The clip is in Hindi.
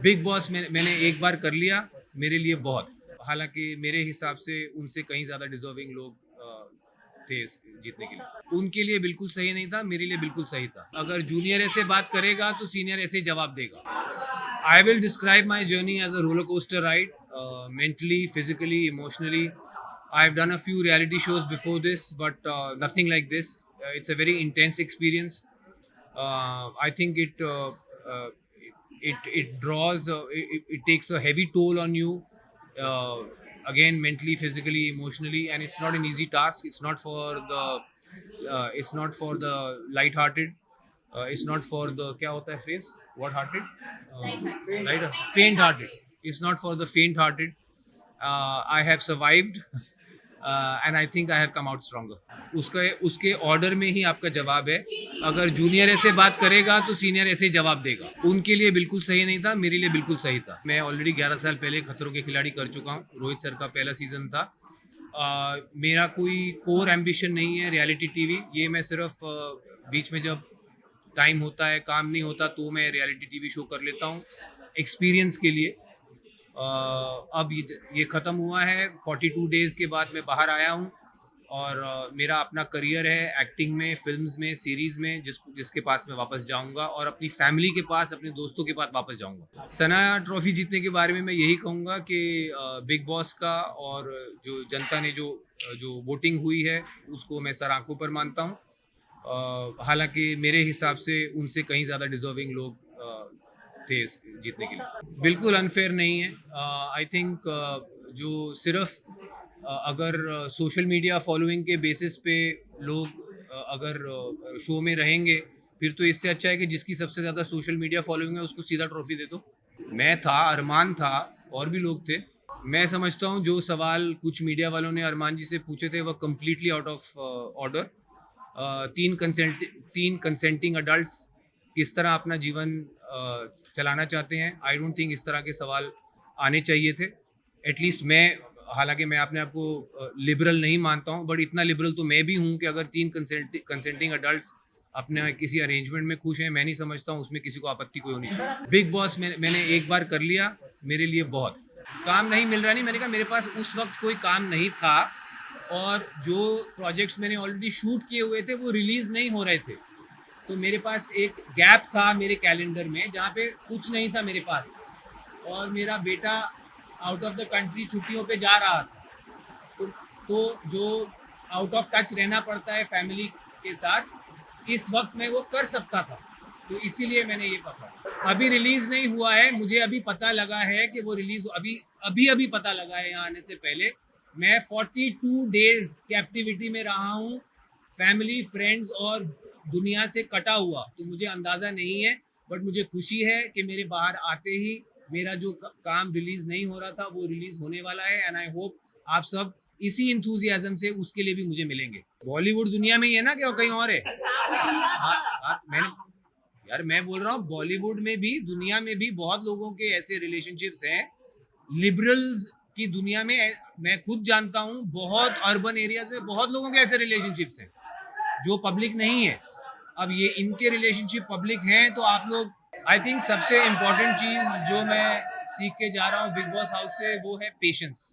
बिग बॉस मैंने एक बार कर लिया, मेरे लिए बहुत। हालाँकि मेरे हिसाब से उनसे कहीं ज़्यादा डिज़र्विंग लोग थे जीतने के लिए। उनके लिए बिल्कुल सही नहीं था, मेरे लिए बिल्कुल सही था। अगर जूनियर ऐसे बात करेगा तो सीनियर ऐसे ही जवाब देगा। I will describe my journey as a roller coaster ride, mentally, physically, emotionally. I've done a few reality shows before this, but nothing like this. It's a very intense experience. I think uh, it draws, it takes a heavy toll on you, uh, again mentally, physically, emotionally, and it's not an easy task. It's not for the light-hearted. It's not for the क्या होता है phrase? What-hearted? Light, faint-hearted. It's not for the faint-hearted. I have survived. And I think I have come out stronger. उसके ऑर्डर में ही आपका जवाब है। अगर जूनियर ऐसे बात करेगा तो सीनियर ऐसे ही जवाब देगा। उनके लिए बिल्कुल सही नहीं था, मेरे लिए बिल्कुल सही था। मैं ऑलरेडी 11 साल पहले खतरों के खिलाड़ी कर चुका हूँ। रोहित सर का पहला सीजन था। मेरा कोई कोर एम्बिशन नहीं है रियलिटी टीवी। ये मैं सिर्फ बीच में जब टाइम होता है, काम नहीं होता, तो मैं रियलिटी टीवी शो कर लेता हूँ एक्सपीरियंस के लिए। अब ये ख़त्म हुआ है। 42 डेज़ के बाद मैं बाहर आया हूँ और मेरा अपना करियर है एक्टिंग में, फिल्म्स में, सीरीज़ में, जिसके पास मैं वापस जाऊँगा और अपनी फैमिली के पास, अपने दोस्तों के पास वापस जाऊँगा। सना ट्रॉफी जीतने के बारे में मैं यही कहूँगा कि बिग बॉस का और जो जनता ने जो वोटिंग हुई है उसको मैं सर आँखों पर मानता हूँ। हालांकि मेरे हिसाब से उनसे कहीं ज़्यादा डिज़र्विंग लोग थे जीतने के लिए। बिल्कुल अनफेयर नहीं है। आई थिंक जो सिर्फ अगर सोशल मीडिया फॉलोइंग के बेसिस पे लोग अगर शो में रहेंगे, फिर तो इससे अच्छा है कि जिसकी सबसे ज़्यादा सोशल मीडिया फॉलोइंग है उसको सीधा ट्रॉफी दे दो। मैं था, अरमान था, और भी लोग थे। मैं समझता हूँ जो सवाल कुछ मीडिया वालों ने अरमान जी से पूछे थे वह कम्प्लीटली आउट ऑफ ऑर्डर। तीन कंसेंटिंग अडल्ट्स किस तरह अपना जीवन चलाना चाहते हैं, आई डोंट थिंक इस तरह के सवाल आने चाहिए थे। एटलीस्ट मैं, हालांकि मैं अपने आप को लिबरल नहीं मानता हूँ, बट इतना लिबरल तो मैं भी हूँ कि अगर तीन कंसेंटिंग अडल्ट्स अपने किसी अरेंजमेंट में खुश हैं, मैं नहीं समझता हूँ उसमें किसी को आपत्ति कोई होनी चाहिए। बिग बॉस मैंने एक बार कर लिया, मेरे लिए बहुत। काम नहीं मिल रहा, नहीं, मैंने कहा मेरे पास उस वक्त कोई काम नहीं था और जो प्रोजेक्ट्स मैंने ऑलरेडी शूट किए हुए थे वो रिलीज नहीं हो रहे थे, तो मेरे पास एक गैप था मेरे कैलेंडर में जहाँ पे कुछ नहीं था मेरे पास, और मेरा बेटा आउट ऑफ द कंट्री छुट्टियों पे जा रहा था। तो जो आउट ऑफ टच रहना पड़ता है फैमिली के साथ, इस वक्त मैं वो कर सकता था, तो इसीलिए मैंने ये पकड़ा। अभी रिलीज नहीं हुआ है, मुझे अभी पता लगा है कि वो रिलीज अभी पता लगा है। यहाँ आने से पहले मैं 42 डेज कैप्टिविटी में रहा हूँ, फैमिली, फ्रेंड्स और दुनिया से कटा हुआ, तो मुझे अंदाज़ा नहीं है। बट मुझे खुशी है कि मेरे बाहर आते ही मेरा जो काम रिलीज नहीं हो रहा था वो रिलीज होने वाला है, एंड आई होप आप सब इसी इंथुजियाज्म से उसके लिए भी मुझे मिलेंगे। बॉलीवुड दुनिया में ही है ना, क्या कहीं और है? मैं बोल रहा हूँ बॉलीवुड में भी, दुनिया में भी बहुत लोगों के ऐसे रिलेशनशिप्स हैं। लिबरल्स की दुनिया में मैं खुद जानता हूँ, बहुत अर्बन एरियाज में बहुत लोगों के ऐसे रिलेशनशिप्स हैं जो पब्लिक नहीं है। अब ये इनके रिलेशनशिप पब्लिक हैं, तो आप लोग, आई थिंक सबसे इम्पोर्टेंट चीज जो मैं सीख के जा रहा हूँ बिग बॉस हाउस से, वो है पेशेंस।